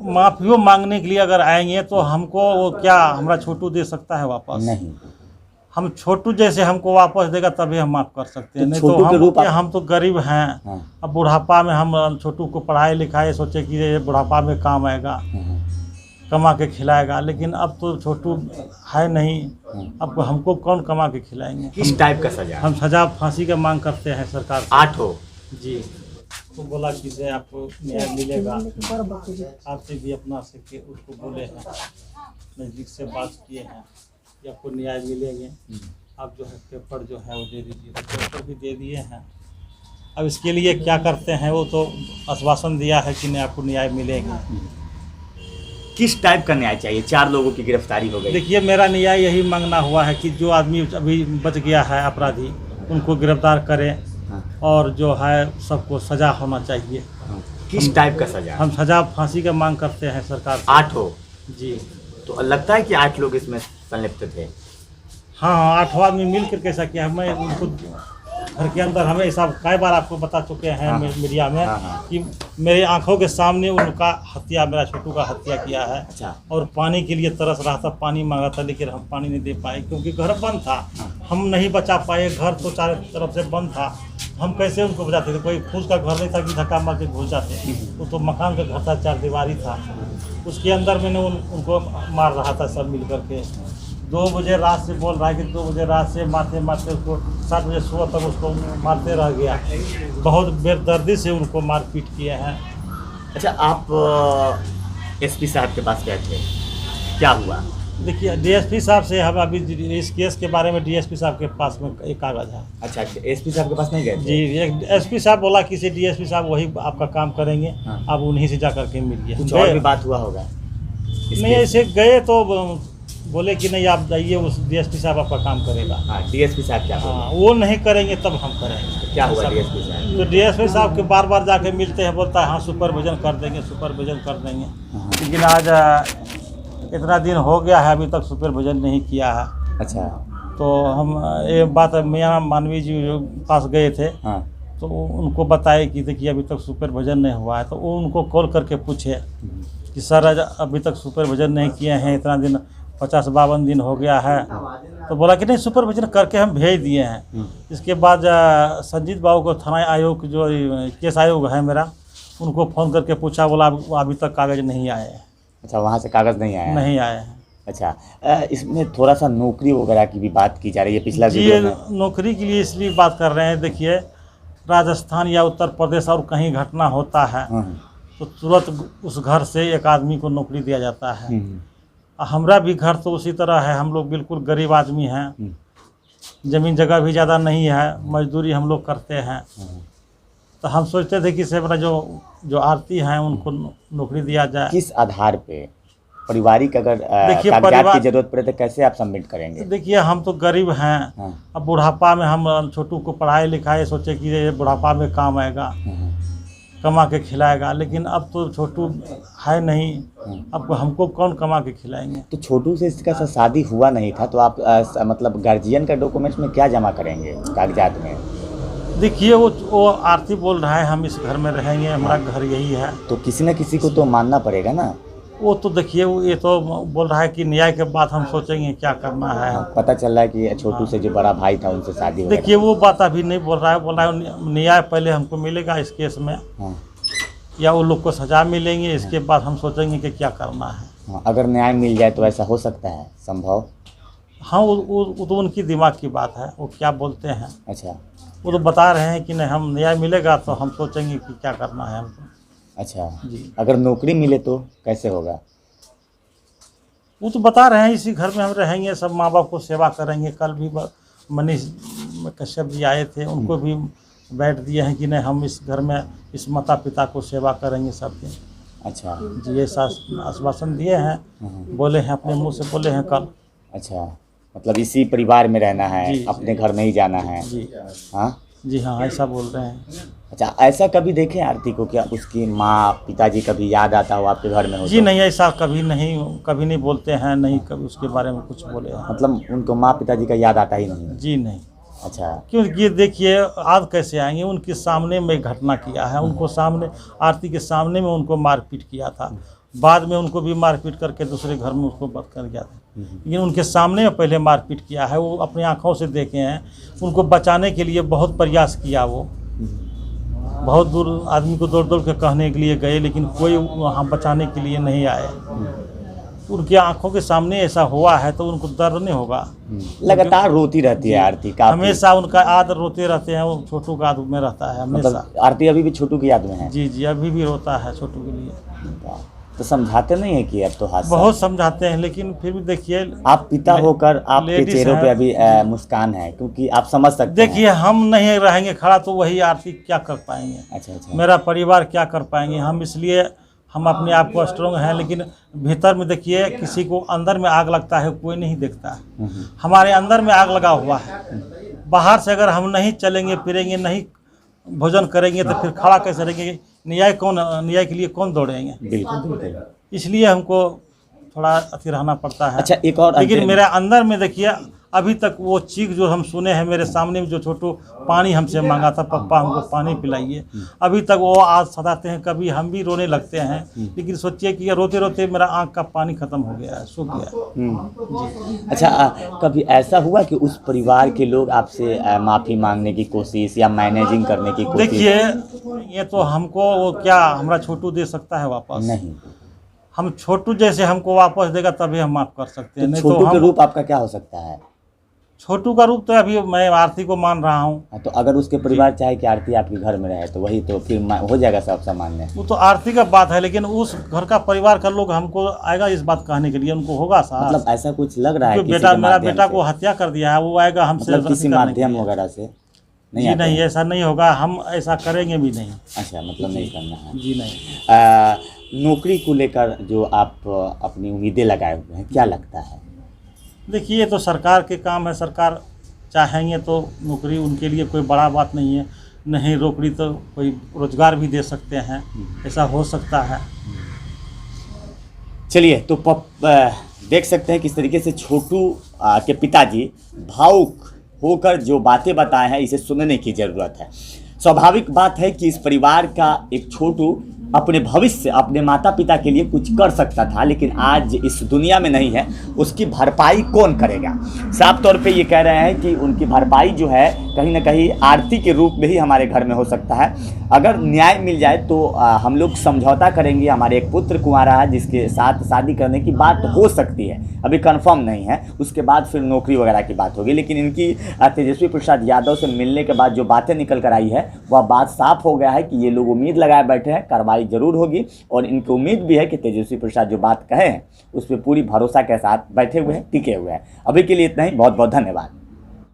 माफियो मांगने के लिए अगर आएंगे तो हमको वो क्या हमारा छोटू दे सकता है वापस? नहीं। हम छोटू जैसे हमको वापस देगा तभी हम माफ़ कर सकते हैं, तो नहीं तो छोटू के रूप हम तो गरीब हैं। हाँ। अब बुढ़ापा में हम छोटू को पढ़ाए लिखाए सोचे कि ये बुढ़ापा में काम आएगा, कमा के खिलाएगा, लेकिन अब तो छोटू है नहीं। अब हमको कौन कमा के खिलाएंगे? किस टाइप का सजा? हम सजा फांसी का मांग करते हैं सरकार से। 8 हो जी, तो बोला कि से आपको न्याय मिलेगा। आपसे भी अपना से के उसको बोले हैं, नज़दीक से बात किए हैं कि आपको न्याय मिलेंगे। आप जो है पेपर जो है वो दे दीजिए, पेपर भी दे दिए हैं। अब इसके लिए क्या करते हैं, वो तो आश्वासन दिया है कि नहीं आपको न्याय मिलेगा। किस टाइप का न्याय चाहिए? 4 लोगों की गिरफ्तारी हो गई। देखिए, मेरा न्याय यही मांगना हुआ है कि जो आदमी अभी बच गया है अपराधी, उनको गिरफ्तार करें और जो है सबको सज़ा होना चाहिए। किस टाइप का सजा? हम सज़ा फांसी का मांग करते हैं सरकार से। 8 हो जी, तो लगता है कि 8 लोग इसमें संलिप्त थे। हाँ, 8 आदमी मिल कर कैसा किया? मैं उनको घर के अंदर हमें ऐसा कई बार आपको बता चुके हैं मीडिया में कि मेरे आंखों के सामने उनका हत्या, मेरा छोटू का हत्या किया है। अच्छा। और पानी के लिए तरस रहा था, पानी मांगा था, लेकिन हम पानी नहीं दे पाए क्योंकि घर बंद था। हम नहीं बचा पाए, घर तो चारों तरफ से बंद था। हम कैसे उनको बचाते थे? कोई फूस का घर नहीं था कि धक्का मार के घुस जाते। वो तो मकान का घर था, 4 दीवारी था, उसके अंदर मैंने उनको मार रहा था सब मिल करके। 2 बजे रात से बोल रहा है कि 2 बजे रात से मारते मारते उसको 7 बजे सुबह तक उसको मारते रह गया। बहुत बेदर्दी से उनको मारपीट किए हैं। अच्छा, आप एसपी साहब के पास गए थे, क्या हुआ? देखिए, डीएसपी साहब से हम अभी इस केस के बारे में डीएसपी साहब के पास में एक कागज़ है। अच्छा, एसपी साहब के पास नहीं गए थे? जी, एसपी साहब बोला कि से डीएसपी साहब वही आपका काम करेंगे। आप उन्हीं से जा करके मिलिए। कुछ और भी बात हुआ होगा? नहीं, ऐसे गए तो बोले कि नहीं आप जाइए, उस डीएसपी साहब आपका काम करेगा। हाँ, डीएसपी साहब क्या? हाँ, वो नहीं करेंगे तब हम करेंगे। क्या हुआ डीएसपी साहब? तो डीएसपी साहब के बार बार जाके मिलते हैं, बोलता है हाँ सुपरविजन कर देंगे, सुपरविजन कर देंगे। लेकिन आज इतना दिन हो गया है, अभी तक सुपरविजन नहीं किया है। अच्छा। तो हम ये बात मियाँ मानवी जी पास गए थे। हाँ। तो उनको बताए कि देखिए अभी तक सुपरविजन नहीं हुआ है। तो वो उनको कॉल करके पूछे कि सर अभी तक सुपरविजन नहीं किए हैं, इतना दिन 50-52 दिन हो गया है। तो बोला कि नहीं सुपरविजन करके हम भेज दिए हैं। इसके बाद संजीत बाबू को थाना आयोग जो केस आयोग है मेरा, उनको फ़ोन करके पूछा, बोला अभी तक कागज़ नहीं आए हैं। अच्छा, वहाँ से कागज़ नहीं आया? नहीं आए हैं। अच्छा, इसमें थोड़ा सा नौकरी वगैरह की भी बात की जा रही है पिछला जी, वीडियो में। नौकरी के लिए इसलिए बात कर रहे हैं। देखिए, राजस्थान या उत्तर प्रदेश और कहीं घटना होता है तो तुरंत उस घर से एक आदमी को नौकरी दिया जाता है। हमारा भी घर तो उसी तरह है। हम लोग बिल्कुल गरीब आदमी हैं, ज़मीन जगह भी ज़्यादा नहीं है, मजदूरी हम लोग करते हैं। तो हम सोचते थे कि से मेरा जो आरती हैं उनको नौकरी दिया जाए। किस आधार पे? पारिवारिक अगर देखिए, कागजात की जरूरत पड़े तो कैसे आप सबमिट करेंगे? देखिए, हम तो गरीब हैं। अब बुढ़ापा में हम छोटू को पढ़ाए लिखाए सोचे कि ये बुढ़ापा में काम आएगा, कमा के खिलाएगा, लेकिन अब तो छोटू है नहीं। अब हमको कौन कमा के खिलाएंगे? तो छोटू से इसका शादी हुआ नहीं था तो आप मतलब गार्जियन का डॉक्यूमेंट्स में क्या जमा करेंगे कागजात में? देखिए, वो आरती बोल रहा है हम इस घर में रहेंगे, हमारा घर यही है। तो किसी न किसी को तो मानना पड़ेगा ना। वो तो देखिए, ये तो बोल रहा है कि न्याय के बाद हम सोचेंगे क्या करना है। पता चल रहा है कि छोटू से जो बड़ा भाई था उनसे शादी हो। देखिए, वो बात अभी नहीं बोल रहा है। बोल रहा है न्याय पहले हमको मिलेगा इस केस में, या वो लोग को सजा मिलेंगे, इसके बाद हम सोचेंगे कि क्या करना है। अगर न्याय मिल जाए तो ऐसा हो सकता है संभव? हाँ, वो तो उनकी दिमाग की बात है, वो क्या बोलते हैं। अच्छा, वो तो बता रहे हैं कि नहीं हम न्याय मिलेगा तो हम सोचेंगे कि क्या करना है हमको। अच्छा जी, अगर नौकरी मिले तो कैसे होगा? वो तो बता रहे हैं इसी घर में हम रहेंगे, सब माँ बाप को सेवा करेंगे। कल भी मनीष कश्यप जी आए थे, उनको भी बैठ दिए हैं कि नहीं हम इस घर में इस माता पिता को सेवा करेंगे सबके। अच्छा जी, ऐसा आश्वासन दिए हैं, बोले हैं अपने मुंह से बोले हैं कल। अच्छा, मतलब इसी परिवार में रहना है, जी, अपने घर नहीं जाना है। जी हाँ जी, हाँ ऐसा बोल रहे हैं। अच्छा, ऐसा कभी देखें आरती को, क्या उसकी माँ पिताजी कभी याद आता हो आपके घर में हो? जी नहीं, ऐसा कभी नहीं बोलते हैं, नहीं कभी उसके बारे में कुछ बोले हैं। मतलब उनको माँ पिताजी का याद आता ही नहीं? जी नहीं। अच्छा, क्योंकि देखिए, आज कैसे आएंगे? उनके सामने में घटना किया है, उनको सामने आरती के सामने में उनको मारपीट किया था। बाद में उनको भी मारपीट करके दूसरे घर में उसको बंद कर गया था। लेकिन उनके सामने पहले मारपीट किया है, वो अपनी आंखों से देखे हैं। उनको बचाने के लिए बहुत प्रयास किया, वो बहुत दूर आदमी को दौड़ दौड़ के कहने के लिए गए, लेकिन कोई वहाँ बचाने के लिए नहीं आए। उनकी आंखों के सामने ऐसा हुआ है तो उनको दर्द नहीं होगा। लगातार रोती रहती है आरती का, हमेशा उनका याद रोते रहते हैं, वो छोटू का याद में रहता है हमेशा। मतलब आरती अभी भी छोटू की याद में है? जी जी, अभी भी रोता है छोटू के लिए। तो समझाते नहीं है कि अब तो हादसा? बहुत समझाते हैं, लेकिन फिर भी देखिए, आप पिता होकर आपके लेडीज चेहरों पे हैं। अभी मुस्कान है, क्योंकि आप समझ सकते हैं। देखिए, हम नहीं रहेंगे खड़ा तो वही आरती क्या कर पाएंगे, अच्छा अच्छा। मेरा परिवार क्या कर पाएंगे हम। इसलिए हम अपने आप को स्ट्रॉन्ग हैं, लेकिन भीतर में देखिए, किसी को अंदर में आग लगता है कोई नहीं देखता है। हमारे अंदर में आग लगा हुआ है। बाहर से अगर हम नहीं चलेंगे फिरेंगे, नहीं भोजन करेंगे, तो फिर खड़ा कैसे रहेंगे? न्याय के लिए कौन दौड़ेंगे? बिल्कुल बिल्कुल। इसलिए हमको थोड़ा अति रहना पड़ता है। अच्छा, एक और लेकिन मेरे अंदर में देखिए, अभी तक वो चीख जो हम सुने हैं, मेरे सामने में जो छोटू पानी हमसे मांगा था, पप्पा हमको पानी पिलाइए, अभी तक वो आज सताते हैं। कभी हम भी रोने लगते हैं, लेकिन सोचिए कि रोते रोते मेरा आँख का पानी खत्म हो गया है, सूख गया। अच्छा, कभी ऐसा हुआ कि उस परिवार के लोग आपसे माफ़ी मांगने की कोशिश या मैनेजिंग करने की कोशिश? देखिए, ये तो हमको वो क्या हमारा छोटू दे सकता है वापस? नहीं। हम छोटू जैसे हमको वापस देगा तभी हम माफ़ कर सकते हैं। तो नहीं छोटू तो के हम, रूप आपका क्या हो सकता है? छोटू का रूप तो अभी मैं आरती को मान रहा हूँ। तो अगर उसके परिवार चाहे कि आरती आपके घर में रहे, तो वही तो फिर हो जाएगा सब सामान्य। वो तो आरती का बात है, लेकिन उस घर का परिवार का लोग हमको आएगा इस बात कहने के लिए, उनको होगा साहस। मतलब ऐसा कुछ लग रहा है जो किसी बेटा के मेरा माध्यम बेटा से? को हत्या कर दिया है, वो आएगा हमसे मतलब किसी गलती करने के माध्यम लिए। वगैरह से नहीं जी आते नहीं, हैं? ऐसा नहीं होगा, हम ऐसा करेंगे भी नहीं। अच्छा, मतलब नहीं करना है। जी नहीं। नौकरी को लेकर जो आप अपनी उम्मीदें लगाए हुए हैं, क्या लगता है? देखिए, ये तो सरकार के काम है। सरकार चाहेंगे तो नौकरी उनके लिए कोई बड़ा बात नहीं है। नहीं नौकरी तो कोई रोजगार भी दे सकते हैं, ऐसा हो सकता है। चलिए, तो देख सकते हैं किस तरीके से छोटू के पिताजी भावुक होकर जो बातें बताए हैं, इसे सुनने की ज़रूरत है। स्वाभाविक बात है कि इस परिवार का एक छोटू अपने भविष्य, अपने माता पिता के लिए कुछ कर सकता था, लेकिन आज इस दुनिया में नहीं है। उसकी भरपाई कौन करेगा? साफ तौर पे ये कह रहे हैं कि उनकी भरपाई जो है कहीं ना कहीं आरती के रूप में ही हमारे घर में हो सकता है। अगर न्याय मिल जाए तो हम लोग समझौता करेंगे। हमारे एक पुत्र कुंवारा है जिसके साथ शादी करने की बात हो सकती है, अभी कंफर्म नहीं है। उसके बाद फिर नौकरी वगैरह की बात होगी। लेकिन इनकी तेजस्वी प्रसाद यादव से मिलने के बाद जो बातें निकल कर आई है, वह बात साफ हो गया है कि ये लोग उम्मीद लगाए बैठे हैं कार्रवाई जरूर होगी। और इनकी उम्मीद भी है कि तेजस्वी प्रसाद जो बात कहे हैं उस पर पूरी भरोसा के साथ बैठे हुए हैं, टिके हुए हैं। अभी के लिए इतना ही। बहुत बहुत धन्यवाद।